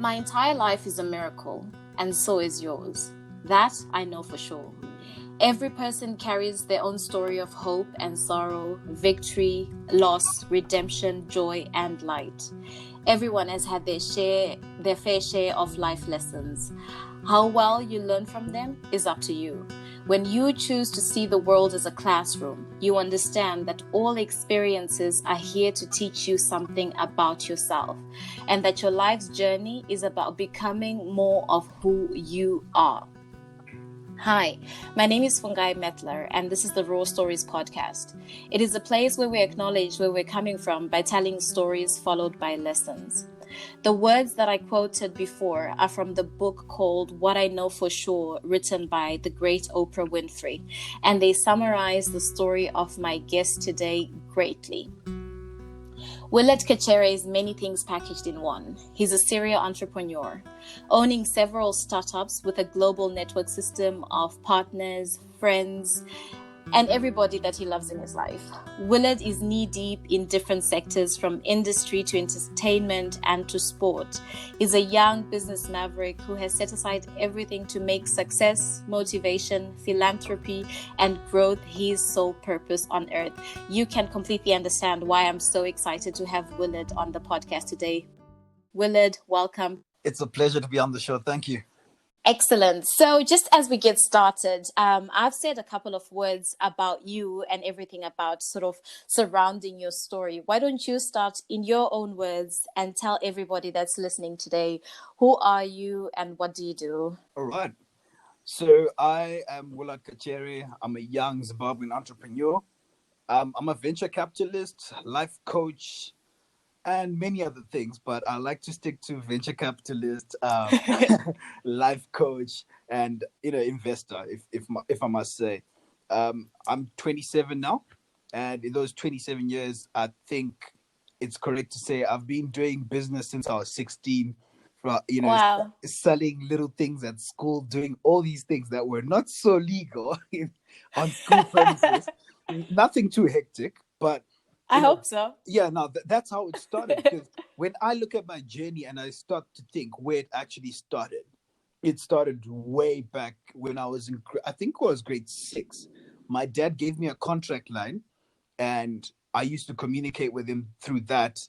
My entire life is a miracle, and so is yours. That I know for sure. Every person carries their own story of hope and sorrow, victory, loss, redemption, joy, and light. Everyone has had their fair share of life lessons. How well you learn from them is up to you. When you choose to see the world as a classroom, you understand that all experiences are here to teach you something about yourself, and that your life's journey is about becoming more of who you are. Hi, my name is Fungai Mettler, and this is the Raw Stories Podcast. It is a place where we acknowledge where we're coming from by telling stories followed by lessons. The words that I quoted before are from the book called What I Know for Sure, written by the great Oprah Winfrey, and they summarize the story of my guest today greatly. Willard Kachere is many things packaged in one. He's a serial entrepreneur, owning several startups with a global network system of partners, friends, and everybody that he loves in his life. Willard is knee-deep in different sectors, from industry to entertainment and to sport. He's a young business maverick who has set aside everything to make success, motivation, philanthropy, and growth his sole purpose on earth. You can completely understand why I'm so excited to have Willard on the podcast today. Willard, welcome. It's a pleasure to be on the show. Thank you. Excellent. So just as we get started, I've said a couple of words about you and everything about sort of surrounding your story. Why don't you start in your own words and tell everybody that's listening today, who are you and what do you do? All right. So I am Willard Kachere. I'm a young Zimbabwean entrepreneur. I'm a venture capitalist, life coach, and many other things, but I like to stick to venture capitalist, life coach, and investor. If I must say, I'm 27 now, and in those 27 years, I think it's correct to say I've been doing business since I was 16. Wow. Selling little things at school, doing all these things that were not so legal on school premises. Nothing too hectic, but. I hope so. Yeah, no, that's how it started. Because when I look at my journey and I start to think where it actually started, it started way back when I was I think it was grade 6. My dad gave me a contract line, and I used to communicate with him through that.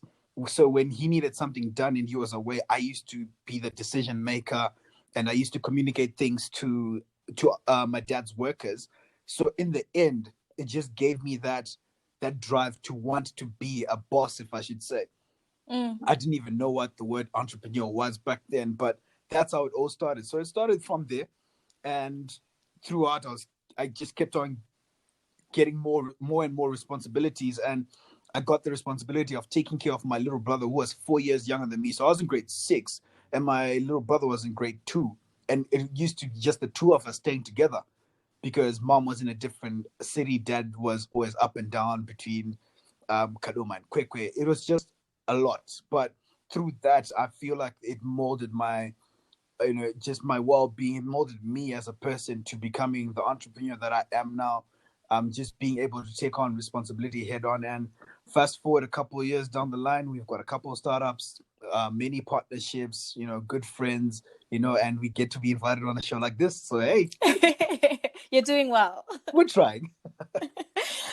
So when he needed something done and he was away, I used to be the decision maker, and I used to communicate things to my dad's workers. So in the end, it just gave me that drive to want to be a boss, if I should say. I didn't even know what the word entrepreneur was back then, but that's how it all started. So it started from there, and throughout, I just kept on getting more and more responsibilities, and I got the responsibility of taking care of my little brother, who was 4 years younger than me. So I was in grade 6, and my little brother was in grade 2, and it used to be just the two of us staying together, because mom was in a different city. Dad was always up and down between Kadoma and Kwekwe. It was just a lot. But through that, I feel like it molded my, just my well-being. It molded me as a person to becoming the entrepreneur that I am now. Just being able to take on responsibility head on. And fast forward a couple of years down the line, we've got a couple of startups, many partnerships, good friends, and we get to be invited on a show like this. So, hey. You're doing well. We're trying.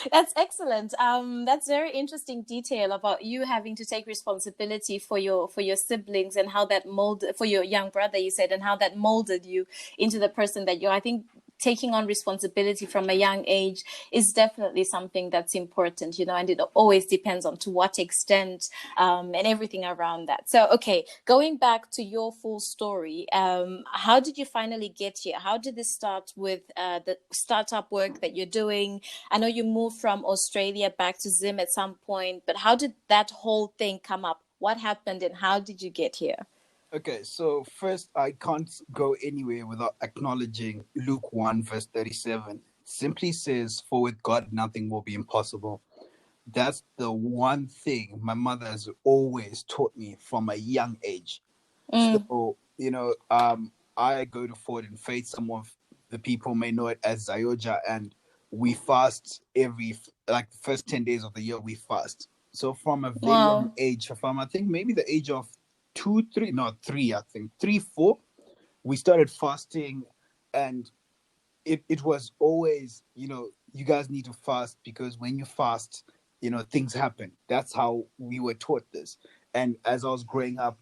That's excellent. That's very interesting detail about you having to take responsibility for your siblings and how that molded, for your young brother, you said, and how that molded you into the person that you're. I think taking on responsibility from a young age is definitely something that's important, and it always depends on to what extent and everything around that. So, okay, going back to your full story, how did you finally get here? How did this start with the startup work that you're doing? I know you moved from Australia back to Zim at some point, but how did that whole thing come up? What happened and how did you get here? Okay, so first, I can't go anywhere without acknowledging Luke 1, verse 37. It simply says, "For with God, nothing will be impossible." That's the one thing my mother has always taught me from a young age. So, I go to Ford in Faith. Some of the people may know it as Zayoja, and we fast every, the first 10 days of the year, we fast. So from a very young age, from I think maybe the age of two, three, not three, I think 3, 4, we started fasting, and it was always, you guys need to fast because when you fast, things happen. That's how we were taught this. And as I was growing up,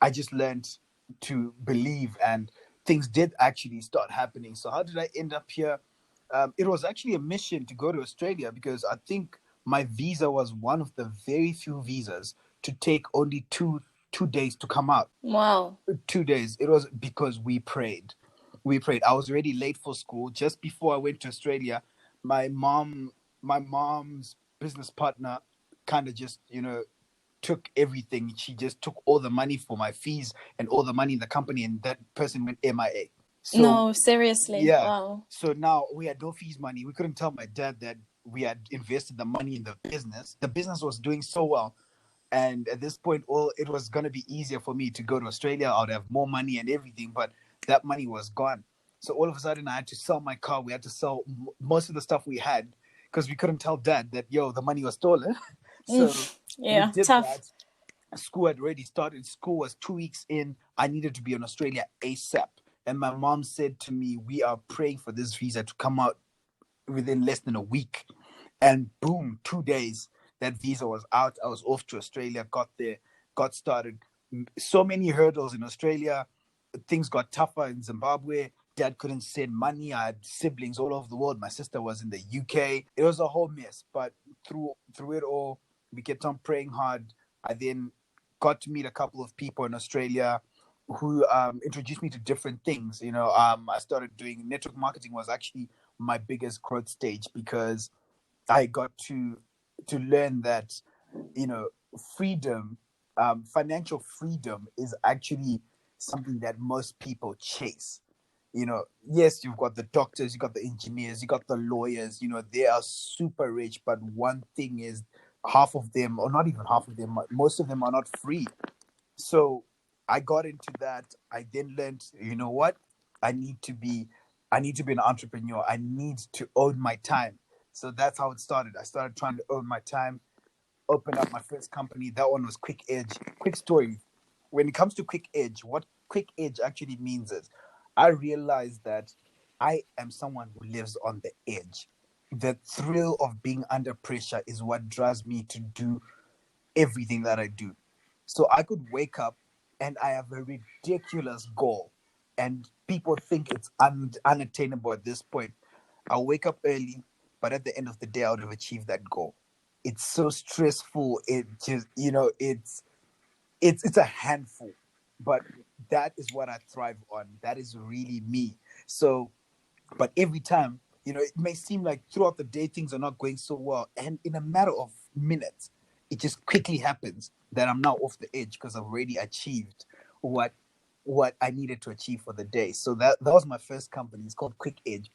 I just learned to believe, and things did actually start happening. So how did I end up here? It was actually a mission to go to Australia because I think my visa was one of the very few visas to take only two days to come out. Wow. 2 days. It was because we prayed. We prayed. I was already late for school. Just before I went to Australia, my mom's business partner kind of just, took everything. She just took all the money for my fees and all the money in the company, and that person went MIA. So No, seriously. yeah. Wow. So now we had no fees money. We couldn't tell my dad that we had invested the money in the business. The business was doing so well. And at this point, all it was going to be easier for me to go to Australia. I'd have more money and everything, but that money was gone. So all of a sudden, I had to sell my car. We had to sell most of the stuff we had because we couldn't tell dad that, the money was stolen. So we Yeah, did tough. that. School had already started. School was 2 weeks in. I needed to be in Australia ASAP. And my mom said to me, we are praying for this visa to come out within less than a week. And boom, 2 days, that visa was out. I was off to Australia, got there, got started. So many hurdles in Australia. Things got tougher in Zimbabwe. Dad couldn't send money. I had siblings all over the world. My sister was in the UK. It was a whole mess. But through it all, we kept on praying hard. I then got to meet a couple of people in Australia who introduced me to different things. I started doing network marketing. Was actually my biggest growth stage because I got to learn that freedom, financial freedom, is actually something that most people chase. Yes, you've got the doctors, you got the engineers, you got the lawyers. They are super rich, but one thing is, half of them, or not even half of them, most of them are not free. So I got into that. I then learned, what? I need to be an entrepreneur. I need to own my time. So that's how it started. I started trying to own my time, open up my first company. That one was Quick Edge. Quick story. When it comes to Quick Edge, what Quick Edge actually means is I realized that I am someone who lives on the edge. The thrill of being under pressure is what drives me to do everything that I do. So I could wake up and I have a ridiculous goal, and people think it's unattainable at this point. I'll wake up early, but at the end of the day, I would have achieved that goal. It's so stressful. It just, it's a handful, but that is what I thrive on. That is really me. So, but every time, it may seem like throughout the day things are not going so well, and in a matter of minutes, it just quickly happens that I'm now off the edge because I've already achieved what I needed to achieve for the day. So that was my first company. It's called Quick Edge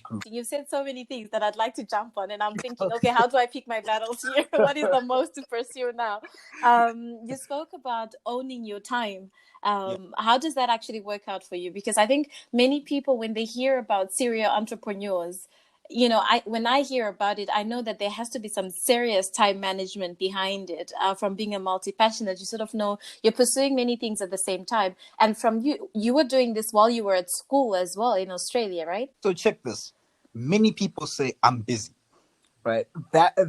Group. You've said so many things that I'd like to jump on, and I'm thinking, okay, how do I pick my battles here? What is the most to pursue now? You spoke about owning your time. How does that actually work out for you? Because I think many people, when they hear about serial entrepreneurs, when I hear about it, I know that there has to be some serious time management behind it. From being a multi-passionate, you sort of know you're pursuing many things at the same time. And from you were doing this while you were at school as well in Australia, right? So check this. Many people say I'm busy, right?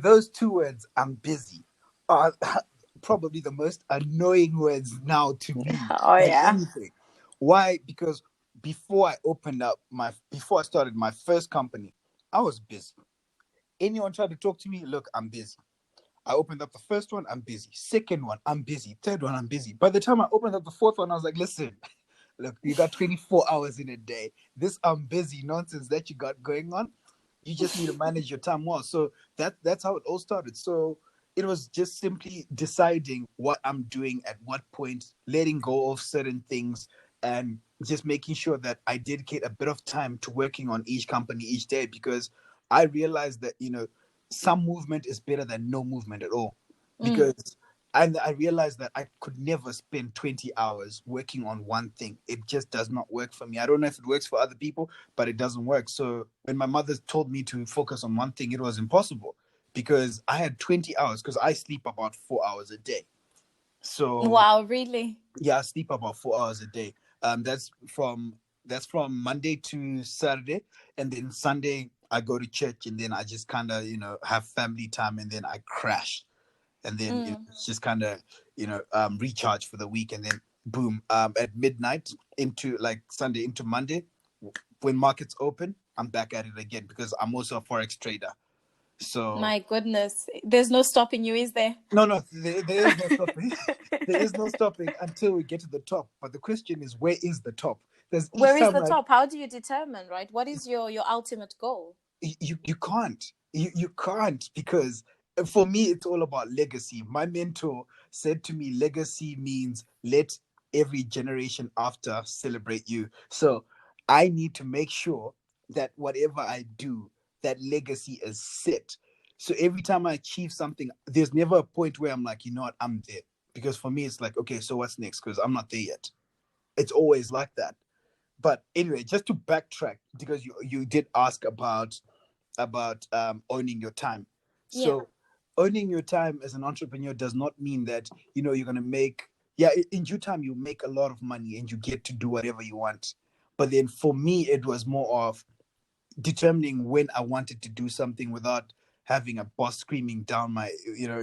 Those two words, I'm busy, are probably the most annoying words now to me Oh, than yeah. anything. Why? Because before I started my first company, I was busy. Anyone tried to talk to me, look, I'm busy. I opened up the first one, I'm busy. Second one, I'm busy. Third one, I'm busy. By the time I opened up the fourth one, I was like, listen, look, you got 24 hours in a day. This I'm busy nonsense that you got going on, you just need to manage your time well. So that's how it all started. So it was just simply deciding what I'm doing at what point, letting go of certain things, and just making sure that I dedicate a bit of time to working on each company each day, because I realized that, some movement is better than no movement at all. Because and I realized that I could never spend 20 hours working on one thing. It just does not work for me. I don't know if it works for other people, but it doesn't work. So when my mother told me to focus on one thing, it was impossible because I had 20 hours because I sleep about 4 hours a day. So Wow, really? yeah, I sleep about 4 hours a day. That's from Monday to Saturday, and then Sunday I go to church, and then I just kind of have family time, and then I crash, and then Mm. it's just kind of recharge for the week, and then boom, at midnight into like Sunday into Monday, when markets open, I'm back at it again because I'm also a forex trader. So My goodness. There's no stopping you, is there? no, there is no stopping. There is no stopping until we get to the top. But the question is, where is the top? Because each Where is time the top? How do you determine, right? What is your ultimate goal? you can't, you can't, because for me it's all about legacy. My mentor said to me, legacy means let every generation after celebrate you. So I need to make sure that whatever I do, that legacy is set. So every time I achieve something, there's never a point where I'm like, you know what, I'm there. Because for me it's like, okay, so what's next? Because I'm not there yet. It's always like that. But anyway, just to backtrack, because you did ask about owning your time. Yeah. So owning your time as an entrepreneur does not mean that you're going to make, yeah, in due time you make a lot of money and you get to do whatever you want. But then for me it was more of determining when I wanted to do something without having a boss screaming down my,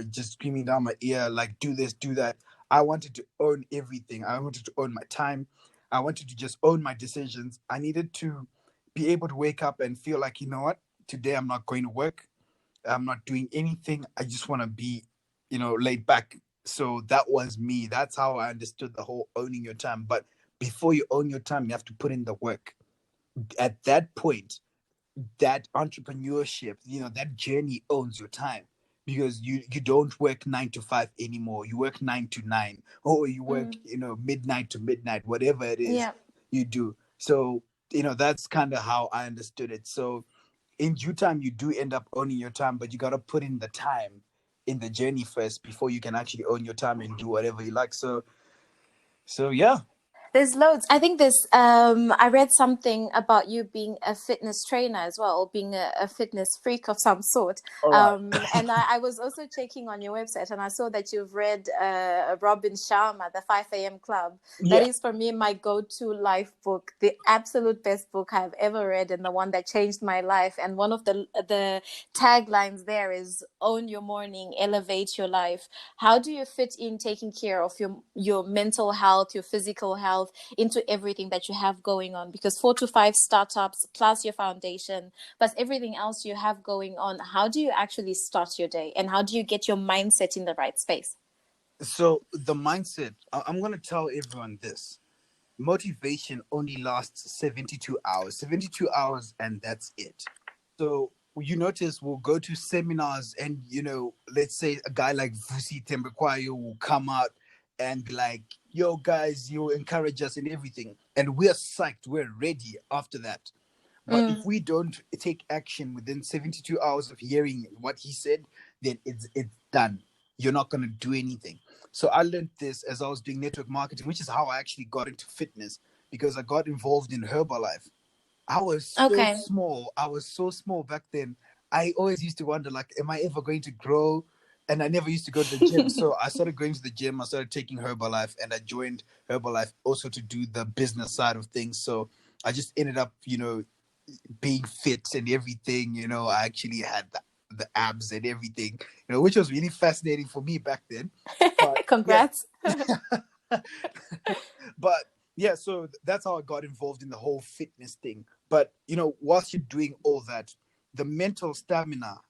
just screaming down my ear, like, do this, do that. I wanted to own everything. I wanted to own my time. I wanted to just own my decisions. I needed to be able to wake up and feel like, you know what, today I'm not going to work. I'm not doing anything. I just want to be, laid back. So that was me. That's how I understood the whole owning your time. But before you own your time, you have to put in the work. At that point, that entrepreneurship, that journey owns your time, because you don't work 9 to 5 anymore. You work 9 to 9, or you work, Mm. midnight to midnight, whatever it is Yeah. you do. So, that's kind of how I understood it. So in due time, you do end up owning your time, but you got to put in the time in the journey first before you can actually own your time and do whatever you like. So yeah. There's loads. I think there's I read something about you being a fitness trainer as well, or being a fitness freak of some sort. All right. And I was also checking on your website, and I saw that you've read Robin Sharma, The 5 a.m. Club. That Yeah. is for me my go-to life book, the absolute best book I've ever read, and the one that changed my life. And one of the taglines there is "Own your morning, elevate your life." How do you fit in taking care of your mental health, your physical health, into everything that you have going on? Because 4 to 5 startups plus your foundation plus everything else you have going on, how do you actually start your day, and how do you get your mindset in the right space? So the mindset, I'm going to tell everyone this: motivation only lasts 72 hours, 72 hours, and that's it. So you notice we'll go to seminars, and let's say a guy like Vusi Tembekwayo will come out and be like, yo guys, you encourage us and everything, and we're psyched, we're ready after that. But if Mm. we don't take action within 72 hours of hearing what he said, then it's done. You're not going to do anything. So I learned this as I was doing network marketing, which is how I actually got into fitness, because I got involved in Herbalife. I was so Okay. small. I was so small back then. I always used to wonder, like, am I ever going to grow? And I never used to go to the gym. So I started going to the gym. I started taking Herbalife, and I joined Herbalife also to do the business side of things. So I just ended up, being fit and everything. I actually had the abs and everything, which was really fascinating for me back then. But yeah. Congrats. But yeah, so that's how I got involved in the whole fitness thing. But whilst you're doing all that, the mental stamina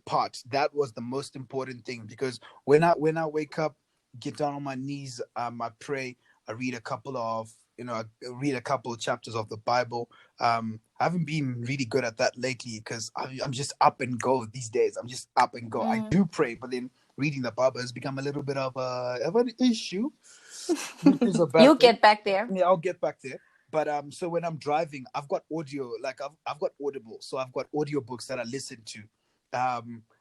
part, that was the most important thing, because when I wake up, get down on my knees, I pray, I read a couple of I read a couple of chapters of the Bible. I haven't been really good at that lately, because I'm just up and go these days. I'm just up and go. I Mm. do pray, but then reading the Bible has become a little bit of an issue, which is a bad You'll thing. get back there. Yeah, I'll get back there. But so when I'm driving, I've got audio, like I've got Audible, so I've got audiobooks that I listen to.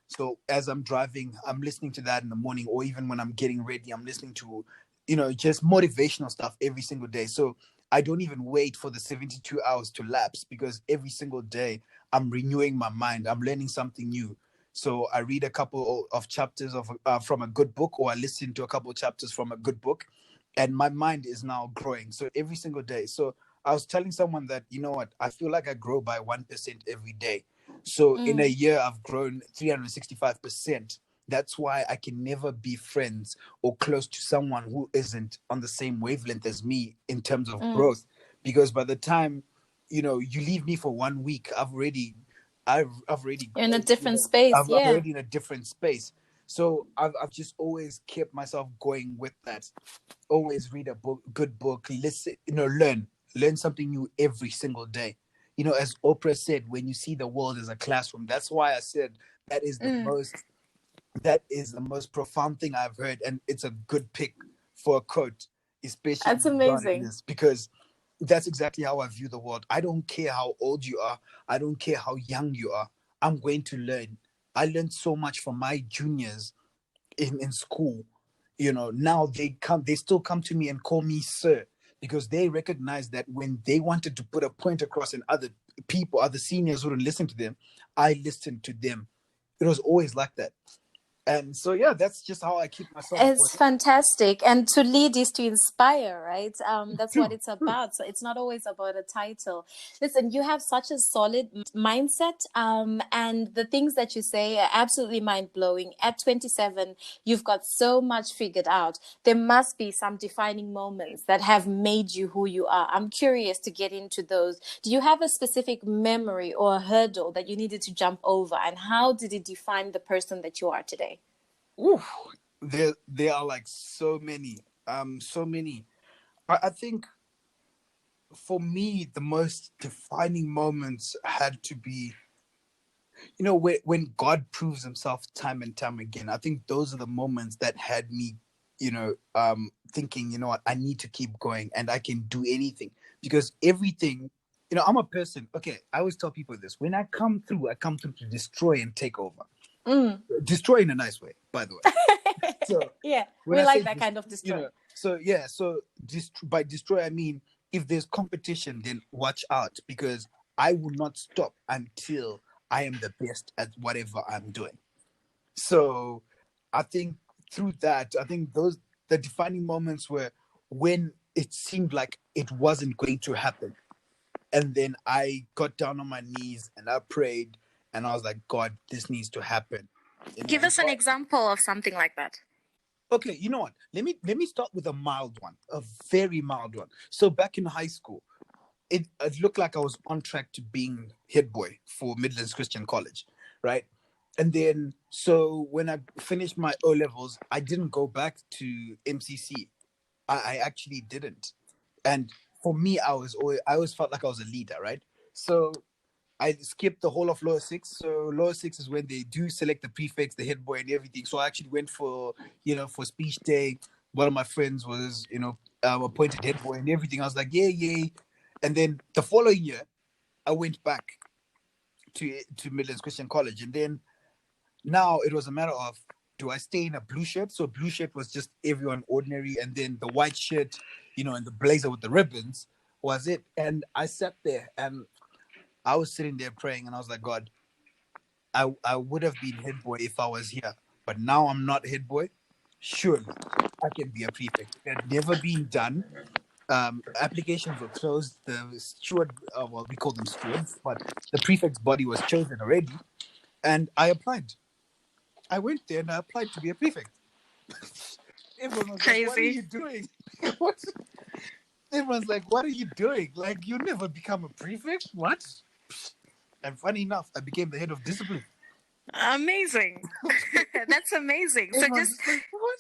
So as I'm driving, I'm listening to that in the morning, or even when I'm getting ready, I'm listening to, just motivational stuff every single day. So I don't even wait for the 72 hours to lapse, because every single day I'm renewing my mind. I'm learning something new. So I read a couple of chapters of from a good book, or I listen to a couple of chapters from a good book, and my mind is now growing. So every single day. So I was telling someone that, you know what, I feel like I grow by 1% every day. So in a year, I've grown 365%. That's why I can never be friends or close to someone who isn't on the same wavelength as me in terms of growth. Because by the time, you leave me for 1 week, I've already You're in a grown, different space. I'm Yeah. already in a different space. So I've just always kept myself going with that. Always read a good book, listen, learn something new every single day. As Oprah said, when you see the world as a classroom, that's why I said that is the most profound thing I've heard, and it's a good pick for a quote, especially That's regarding amazing. this, because that's exactly how I view the world. I don't care how old you are. I don't care how young you are. I'm going to learn. I learned so much from my juniors in school. Now they still come to me and call me sir, because they recognize that when they wanted to put a point across and other seniors wouldn't listen to them, I listened to them. It was always like that. And so, yeah, that's just how I keep myself going. It's fantastic. And to lead is to inspire, right? That's what True, it's true. about. So it's not always about a title. Listen, you have such a solid mindset. And the things that you say are absolutely mind blowing. At 27, you've got so much figured out. There must be some defining moments that have made you who you are. I'm curious to get into those. Do you have a specific memory or a hurdle that you needed to jump over? And how did it define the person that you are today? Ooh, there are like so many. So many. I think for me, the most defining moments had to be, when God proves himself time and time again. I think those are the moments that had me, thinking, you know what, I need to keep going and I can do anything, because everything, I'm a person. Okay, I always tell people this: when I come through to destroy and take over. Mm. Destroy in a nice way, by the way. So Yeah, when we I like say that kind of destroy. so yeah, so by destroy I mean, if there's competition, then watch out, because I will not stop until I am the best at whatever I'm doing. So I think through that, I think those the defining moments were when it seemed like it wasn't going to happen, and then I got down on my knees and I prayed, and I was like, God, this needs to happen. Give And us an God, example of something like that. okay, you know what? Let me start with a mild one, a very mild one. So back in high school, it looked like I was on track to being head boy for Midlands Christian College, right? And then so when I finished my O levels, I didn't go back to MCC. I actually didn't. And for me, I always felt like I was a leader, right? So I skipped the whole of lower six. So lower six is when they do select the prefects, the head boy, and everything. So I actually went for speech day. One of my friends was, appointed head boy and everything. I was like, yeah, yeah. And then the following year, I went back to Midlands Christian College, and then now it was a matter of, do I stay in a blue shirt? So blue shirt was just everyone ordinary, and then the white shirt, and the blazer with the ribbons was it. And I sat there and I was sitting there praying, and I was like, God, I would have been head boy if I was here, but now I'm not head boy. Surely I can be a prefect. It had never been done. Applications were closed. The steward, well, we call them stewards, but the prefect's body was chosen already, and I applied. I went there and I applied to be a prefect. Everyone was like, "What are you Crazy. doing?" What? Everyone's like, "What are you doing? Like, you never become a prefect? What?" And funny enough, I became the head of discipline. Amazing. That's amazing. So Everyone's just just like, "What?"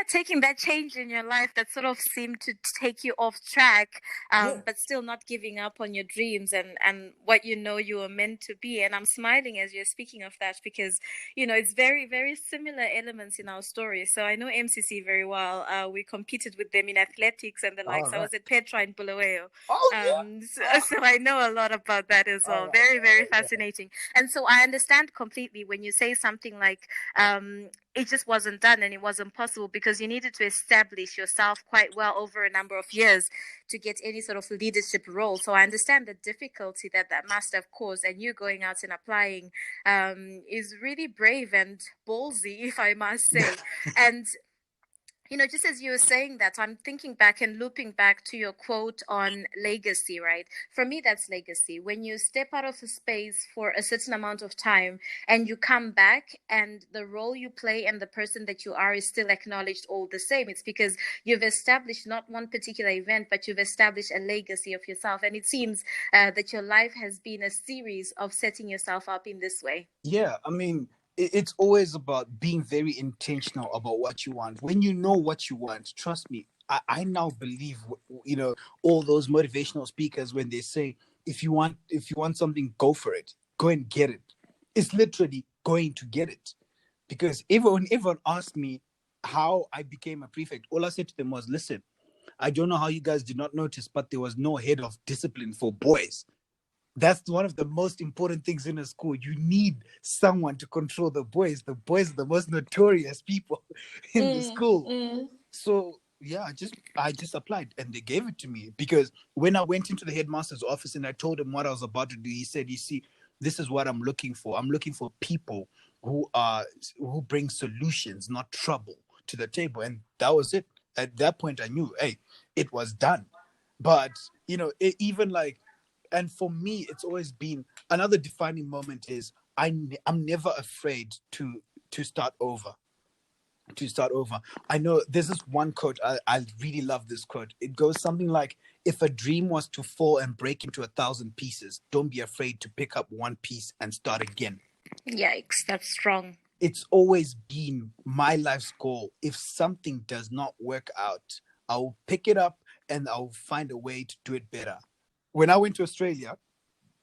taking that change in your life that sort of seemed to take you off track, Yeah. but still not giving up on your dreams and what you were meant to be. And I'm smiling as you're speaking of that because it's very, very similar elements in our story. So I know MCC very well. We competed with them in athletics and the All likes. I right. was at Petra in Bulawayo. Oh yeah. So I know a lot about that as All well. right. Very, All very right. Yeah. fascinating. And so I understand completely when you say something like, it just wasn't done and it wasn't possible school because you needed to establish yourself quite well over a number of years to get any sort of leadership role. So I understand the difficulty that must have caused, and you going out and applying is really brave and ballsy, if I must say. And just as you were saying that, I'm thinking back and looping back to your quote on legacy, right? For me, that's legacy. When you step out of a space for a certain amount of time and you come back and the role you play and the person that you are is still acknowledged all the same, it's because you've established not one particular event, but you've established a legacy of yourself. And it seems that your life has been a series of setting yourself up in this way. Yeah, I mean, it's always about being very intentional about what you want. When you know what you want, trust me, I now believe, all those motivational speakers when they say, if you want something, go for it, go and get it. It's literally going to get it. Because everyone asked me how I became a prefect, all I said to them was, listen, I don't know how you guys did not notice, but there was no head of discipline for boys. That's one of the most important things in a school. You need someone to control the boys. The boys are the most notorious people in the school. So yeah, I just applied and they gave it to me, because when I went into the headmaster's office and I told him what I was about to do, he said, you see, this is what I'm looking for. I'm looking for people who bring solutions, not trouble, to the table. And that was it. At that point, I knew, hey, it was done. But even like, and for me, it's always been another defining moment is I'm never afraid to start over. I know there's this one quote. I really love this quote. It goes something like, if a dream was to fall and break into 1,000 pieces, don't be afraid to pick up one piece and start again. Yikes, that's strong. It's always been my life's goal. If something does not work out, I'll pick it up and I'll find a way to do it better. When I went to Australia,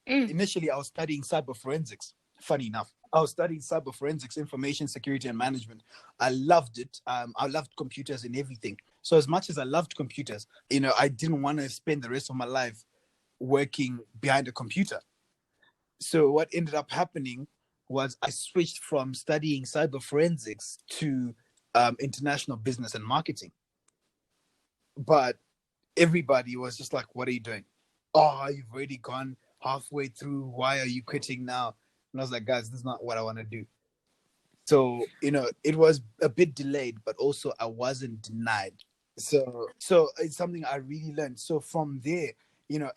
initially I was studying cyber forensics. Funny enough, I was studying cyber forensics, information security and management. I loved it. I loved computers and everything. So as much as I loved computers, I didn't want to spend the rest of my life working behind a computer. So what ended up happening was I switched from studying cyber forensics to international business and marketing. But everybody was just like, what are you doing? Oh, you've already gone halfway through. Why are you quitting now? And I was like, guys, this is not what I want to do. So, it was a bit delayed, but also I wasn't denied. So it's something I really learned. So from there,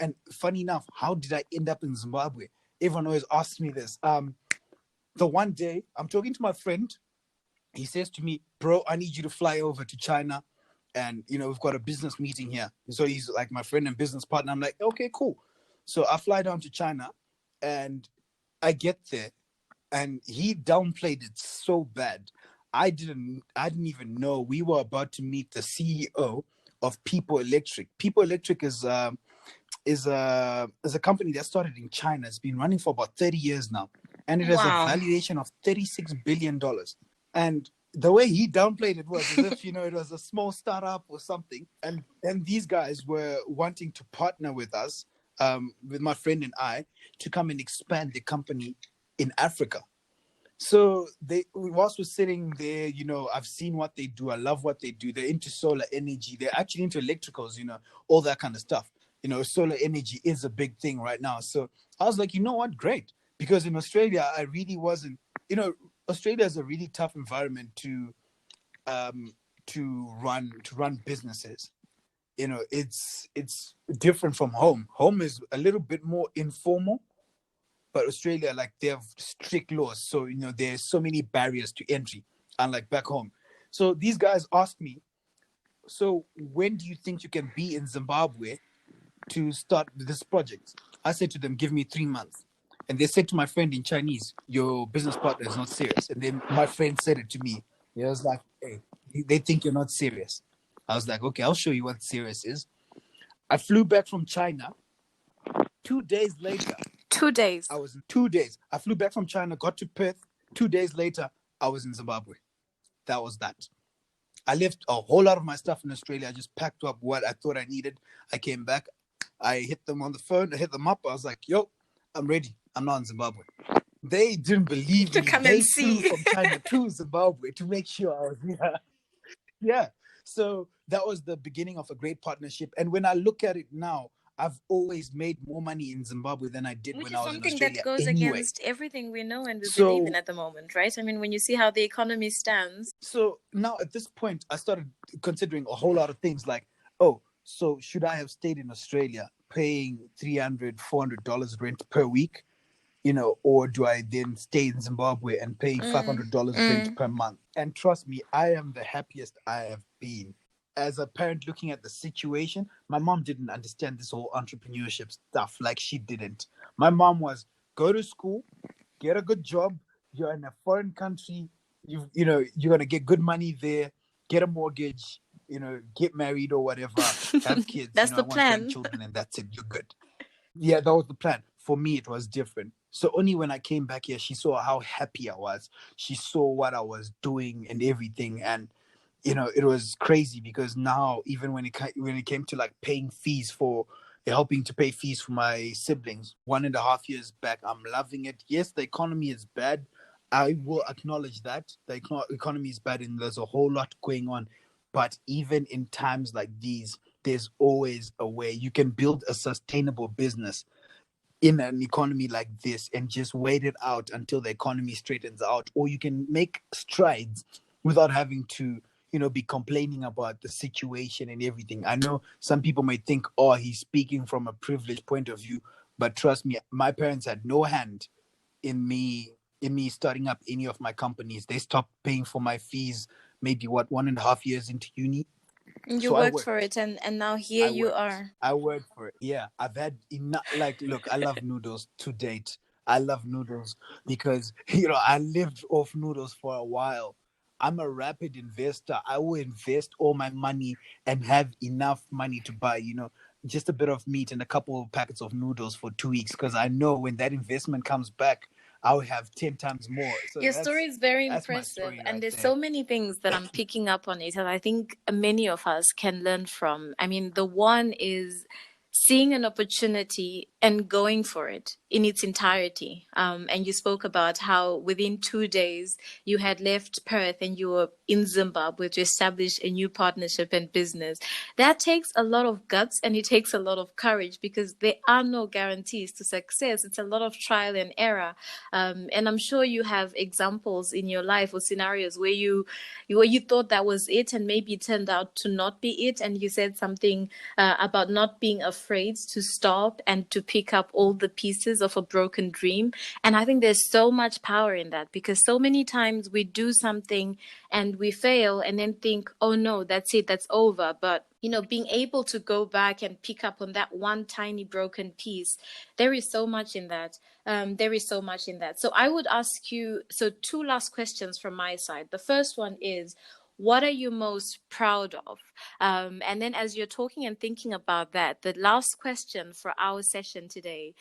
and funny enough, how did I end up in Zimbabwe? Everyone always asks me this. The one day I'm talking to my friend, he says to me, bro, I need you to fly over to China. And, we've got a business meeting here. So he's like my friend and business partner. I'm like, okay, cool. So I fly down to China and I get there and he downplayed it so bad. I didn't even know we were about to meet the CEO of People Electric. People Electric is a company that started in China. It's been running for about 30 years now. And it has a valuation of $36 billion. And the way he downplayed it was as if, it was a small startup or something. And these guys were wanting to partner with us, with my friend and I, to come and expand the company in Africa. So whilst we're sitting there, I've seen what they do. I love what they do. They're into solar energy. They're actually into electricals, all that kind of stuff. Solar energy is a big thing right now. So I was like, you know what? Great. Because in Australia, I really wasn't, Australia is a really tough environment to run businesses. It's different from home. Home is a little bit more informal, but Australia, like, they have strict laws. So, there's so many barriers to entry, unlike back home. So these guys asked me, so when do you think you can be in Zimbabwe to start this project? I said to them, give me 3 months. And they said to my friend in Chinese, your business partner is not serious. And then my friend said it to me. He was like, hey, they think you're not serious. I was like, okay, I'll show you what serious is. I flew back from China. 2 days later. 2 days. I was in 2 days. I flew back from China, got to Perth. 2 days later, I was in Zimbabwe. That was that. I left a whole lot of my stuff in Australia. I just packed up what I thought I needed. I came back. I hit them on the phone. I hit them up. I was like, yo, I'm ready. I'm not in Zimbabwe. They didn't believe to me. Come they and see. flew from China to Zimbabwe to make sure I was here. Yeah. So that was the beginning of a great partnership. And when I look at it now, I've always made more money in Zimbabwe than I did Which when is I was in something that Australia goes anyway. against everything we know and we believe in So at the moment, right? I mean, when you see how the economy stands. so now at this point, I started considering a whole lot of things like, oh, so should I have stayed in Australia paying $300, $400 rent per week? Or do I then stay in Zimbabwe and pay $500 rent per month? And trust me, I am the happiest I have been. As a parent looking at the situation, my mom didn't understand this whole entrepreneurship stuff like she didn't. My mom was go to school, get a good job, you're in a foreign country, you're gonna get good money there, get a mortgage, get married or whatever, have kids, That's I the want plan. grandchildren and that's it, you're good. Yeah, that was the plan. For me, it was different. So only when I came back here, she saw how happy I was. She saw what I was doing and everything, and it was crazy because now, even when it came to like paying fees for helping to pay fees for my siblings, 1.5 years back, I'm loving it. Yes, the economy is bad. I will acknowledge that the economy is bad, and there's a whole lot going on. But even in times like these, there's always a way you can build a sustainable business in an economy like this and just wait it out until the economy straightens out, or you can make strides without having to be complaining about the situation and everything. I know some people might think, oh, he's speaking from a privileged point of view, but trust me, my parents had no hand in me starting up any of my companies. They stopped paying for my fees maybe 1.5 years into uni. You So I worked for worked. it, and now here I you worked. are. I worked for it. Yeah, I've had enough. Like, look, I love noodles to date. I love noodles because I lived off noodles for a while. I'm a rapid investor. I will invest all my money and have enough money to buy, just a bit of meat and a couple of packets of noodles for 2 weeks because I know when that investment comes back, I'll have 10 times more. So Your story is very that's my impressive, story and right there's there. so many things that I'm picking up on it, and I think many of us can learn from. I mean, the one is seeing an opportunity and going for it in its entirety. And you spoke about how within 2 days you had left Perth and you were in Zimbabwe to establish a new partnership and business. That takes a lot of guts and it takes a lot of courage because there are no guarantees to success. It's a lot of trial and error. And I'm sure you have examples in your life or scenarios where you thought that was it and maybe it turned out to not be it. And you said something about not being afraid to stop and to pick up all the pieces of a broken dream. And I think there's so much power in that because so many times we do something and we fail and then think, oh no, that's it, that's over. But being able to go back and pick up on that one tiny broken piece, there is so much in that. There is so much in that. So I would ask you, so two last questions from my side. The first one is, what are you most proud of? And then as you're talking and thinking about that, the last question for our session today,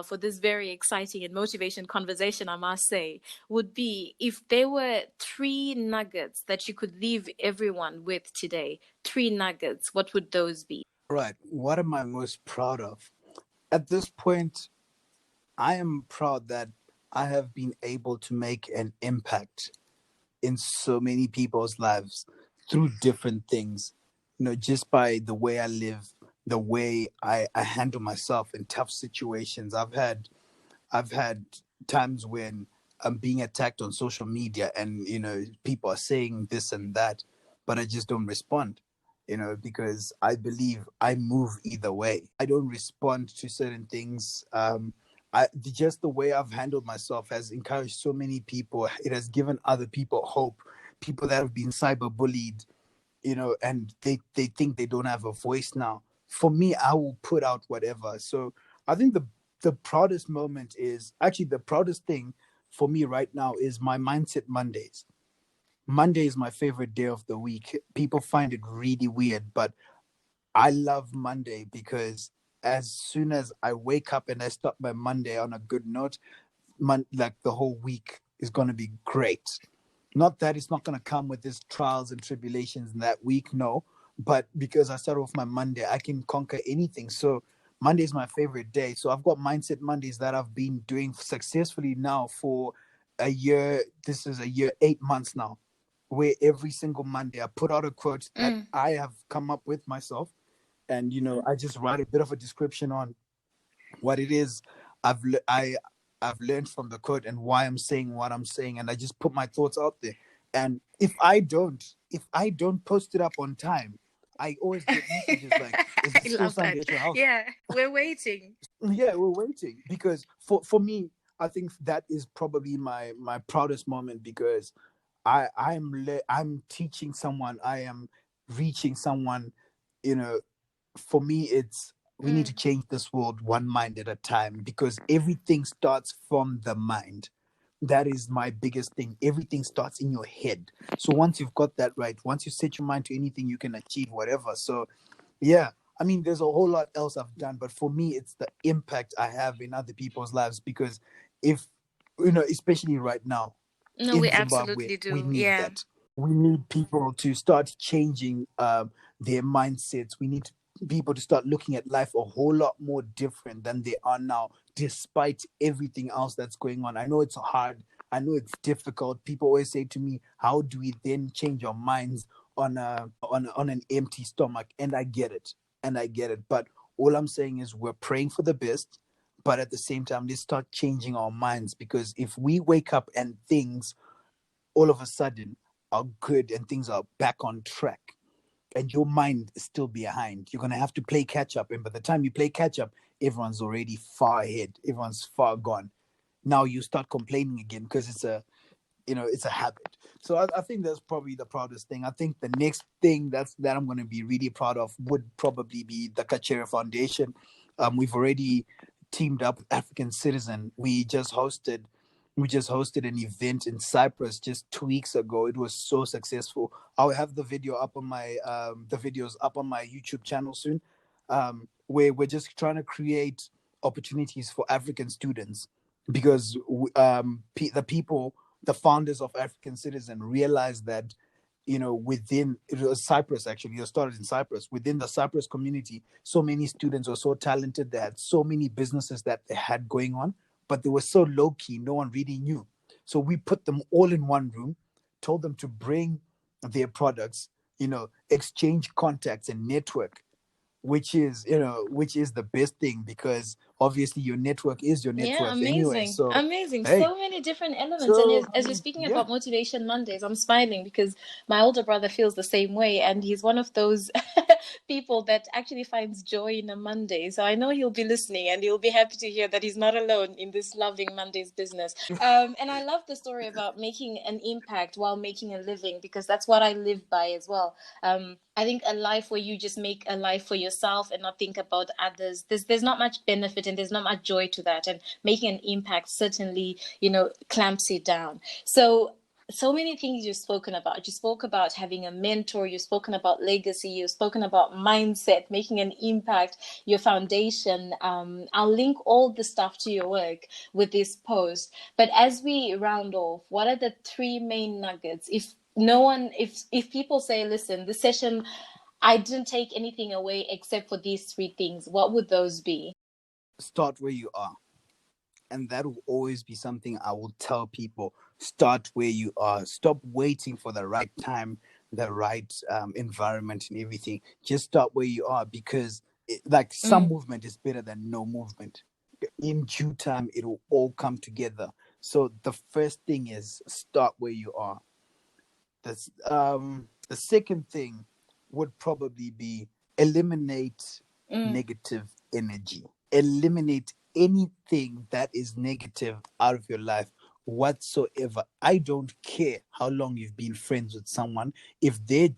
for this very exciting and motivation conversation, I must say, would be if there were 3 nuggets that you could leave everyone with today, 3 nuggets, what would those be? Right. What am I most proud of? At this point, I am proud that I have been able to make an impact in so many people's lives through different things, just by the way I live, the way I handle myself in tough situations. I've had times when I'm being attacked on social media and people are saying this and that, but I just don't respond, because I believe I move either way. I don't respond to certain things. Just the way I've handled myself has encouraged so many people. It has given other people hope, people that have been cyberbullied, and they think they don't have a voice now. For me, I will put out whatever. So I think the proudest moment is actually the proudest thing for me right now is my Mindset Mondays. Monday is my favorite day of the week. People find it really weird, but I love Monday because as soon as I wake up and I start my Monday on a good note, like the whole week is going to be great. Not that it's not going to come with these trials and tribulations in that week, no. But because I start off my Monday, I can conquer anything. So Monday is my favorite day. So I've got Mindset Mondays that I've been doing successfully now for a year. This is a year, 8 months now. where every single Monday I put out a quote that I have come up with myself, and I just write a bit of a description on what it is I've learned from the quote and why I'm saying what I'm saying, and I just put my thoughts out there. And if I don't post it up on time, I always get messages like, "Is I it still love Sunday that. at your house?" Yeah, we're waiting. Yeah, we're waiting, because for me, I think that is probably my proudest moment, because I'm teaching someone, I am reaching someone. you know for me, it's we need to change this world one mind at a time, because everything starts from the mind. That is my biggest thing. Everything starts in your head. So once you've got that right, once you set your mind to anything, you can achieve whatever. So yeah, I mean, there's a whole lot else I've done, but for me, it's the impact I have in other people's lives. Because if especially right now No, we in Zimbabwe, absolutely we do. need Yeah. that. We need people to start changing their mindsets. We need people to start looking at life a whole lot more different than they are now, despite everything else that's going on. I know it's hard. I know it's difficult. People always say to me, "How do we then change our minds on an empty stomach?" And I get it. But all I'm saying is, we're praying for the best, but at the same time, let's start changing our minds, because if we wake up and things all of a sudden are good and things are back on track, and your mind is still behind, you're going to have to play catch up. And by the time you play catch up, everyone's already far ahead, everyone's far gone. Now you start complaining again, because it's a habit. So I think that's probably the proudest thing. I think the next thing that I'm going to be really proud of would probably be the Kachere Foundation. We've already teamed up with African Citizen. We just hosted an event in Cyprus just 2 weeks ago. It was so successful. I'll have the videos up on my YouTube channel soon, where we're just trying to create opportunities for African students, because the founders of African Citizen realized that, within it was Cyprus, actually, it started in Cyprus. Within the Cyprus community, so many students were so talented. They had so many businesses that they had going on, but they were so low key, no one really knew. So we put them all in one room, told them to bring their products, exchange contacts and network, which is the best thing, because obviously your network is your net Yeah, worth anyway. amazing. So Amazing. hey, So many different elements. And so I as you're mean, speaking yeah. about Motivation Mondays, I'm smiling because my older brother feels the same way. And he's one of those people that actually finds joy in a Monday. So I know he'll be listening and he'll be happy to hear that he's not alone in this loving Mondays business. And I love the story about making an impact while making a living, because that's what I live by as well. I think a life where you just make a life for yourself and not think about others, there's not much benefit and there's not much joy to that. And making an impact certainly, clamps it down. So many things you've spoken about. You spoke about having a mentor, you've spoken about legacy, you've spoken about mindset, making an impact, your foundation. I'll link all the stuff to your work with this post. But as we round off, what are the three main nuggets? If people say, listen, this session, I didn't take anything away except for these three things, what would those be? Start where you are. And that will always be something I will tell people. Start where you are. Stop waiting for the right time, the right environment and everything. Just start where you are, because like, some movement is better than no movement. In due time, it will all come together. So the first thing is, start where you are. The second thing would probably be, eliminate negative energy. Eliminate anything that is negative out of your life whatsoever. I don't care how long you've been friends with someone. If their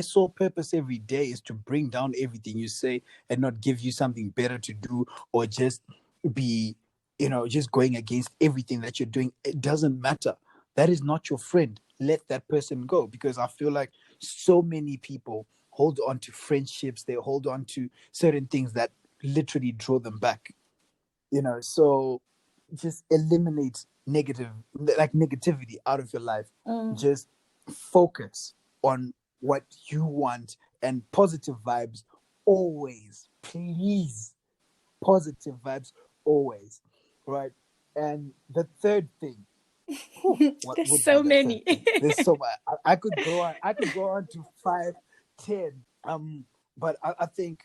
sole purpose every day is to bring down everything you say and not give you something better to do, or just be, just going against everything that you're doing, it doesn't matter. That is not your friend. Let that person go, because I feel like so many people hold on to friendships, they hold on to certain things that literally draw them back. So just eliminate negativity out of your life. Mm. Just focus on what you want, and positive vibes always, please. Positive vibes always, right? And the third thing Whew, what There's would be so the third many. thing? There's so much. I could go on. I could go on to 5, 10. But I think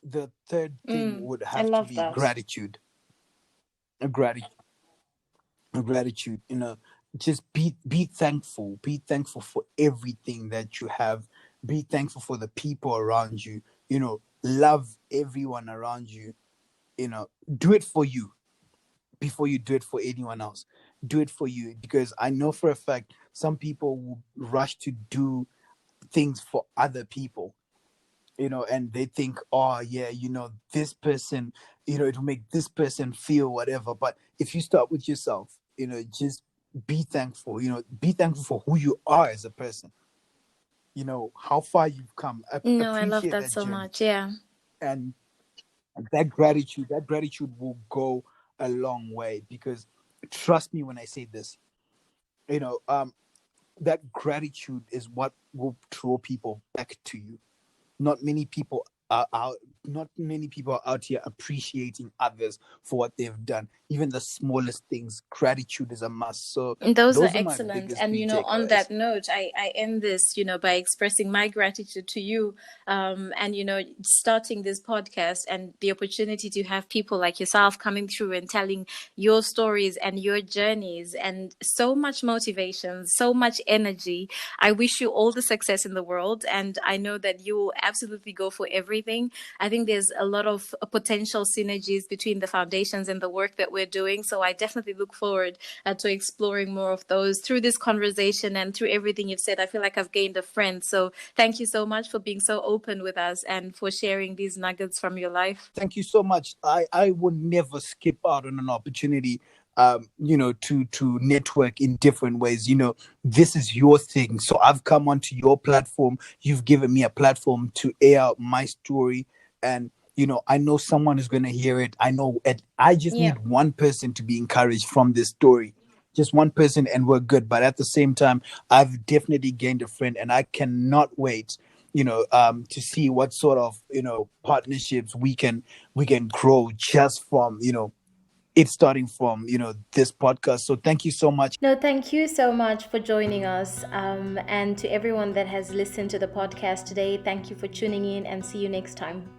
the third thing would I have to love be that. gratitude. Gratitude. Gratitude. Just be thankful. Be thankful for everything that you have. Be thankful for the people around you. Love everyone around you. Do it for you before you do it for anyone else. Do it for you, because I know for a fact some people will rush to do things for other people, and they think, oh yeah, this person, it'll make this person feel whatever. But if you start with yourself, just be thankful. Be thankful for who you are as a person. How far you've come. No, I love Appreciate that that so journey. much. Yeah. And that gratitude will go a long way, because trust me when I say this, you know um that gratitude is what will draw people back to you. Not many people are out not many people are out here appreciating others for what they've done. Even the smallest things, gratitude is a must. So Those are those are my excellent. biggest And, three on takeaways. that note, I end this, by expressing my gratitude to you. And, starting this podcast and the opportunity to have people like yourself coming through and telling your stories and your journeys, and so much motivation, so much energy. I wish you all the success in the world. And I know that you will absolutely go for everything. I think there's a lot of potential synergies between the foundations and the work that we're doing. So I definitely look forward to exploring more of those through this conversation and through everything you've said. I feel like I've gained a friend. So thank you so much for being so open with us and for sharing these nuggets from your life. Thank you so much. I will never skip out on an opportunity, to network in different ways. This is your thing. So I've come onto your platform. You've given me a platform to air out my story. And, I know someone is going to hear it. I know it. I just Yeah. need one person to be encouraged from this story. Just one person, and we're good. But at the same time, I've definitely gained a friend, and I cannot wait, to see what sort of, partnerships we can grow just from, it starting from, this podcast. So thank you so much. No, thank you so much for joining us. And to everyone that has listened to the podcast today, thank you for tuning in, and see you next time.